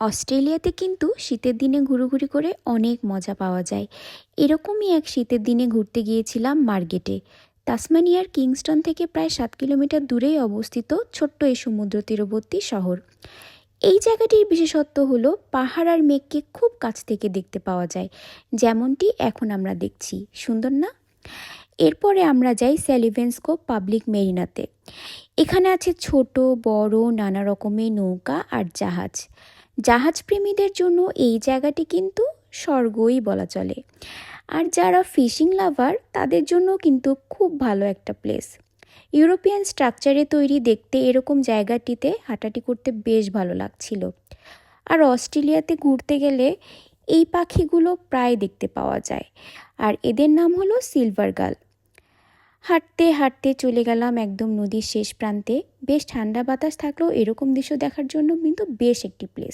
অস্ট্রেলিয়াতে কিন্তু শীতের দিনে ঘুরোঘুরি করে অনেক মজা পাওয়া যায়। এরকমই এক শীতের দিনে ঘুরতে গিয়েছিলাম মার্গেটে। তাসমানিয়ার কিংস্টন থেকে প্রায় 7 কিলোমিটার দূরেই অবস্থিত ছোট্ট এই সমুদ্র তীরবর্তী শহর। এই জায়গাটির বিশেষত্ব হলো পাহাড় আর মেঘকে খুব কাছ থেকে দেখতে পাওয়া যায়, যেমনটি এখন আমরা দেখছি। সুন্দর না? এরপরে আমরা যাই স্যালিভেন্স কোভ পাবলিক মেরিনাতে। এখানে আছে ছোট বড় নানা রকমের নৌকা আর জাহাজ। জাহাজপ্রেমীদের জন্য এই জায়গাটি কিন্তু স্বর্গই বলা চলে। আর যারা ফিশিং লাভার তাদের জন্য কিন্তু খুব ভালো একটা প্লেস। ইউরোপিয়ান স্ট্রাকচারে তৈরি দেখতে এরকম জায়গাটিতে হাঁটাহাঁটি করতে বেশ ভালো লাগছিল। আর অস্ট্রেলিয়াতে ঘুরতে গেলে এই পাখিগুলো প্রায় দেখতে পাওয়া যায়, আর এদের নাম হলো সিলভার গাল। হাঁটতে হাঁটতে চলে গেলাম একদম নদীর শেষ প্রান্তে। বেশ ঠান্ডা বাতাস থাকলেও এরকম দৃশ্য দেখার জন্য কিন্তু বেশ একটি প্লেস।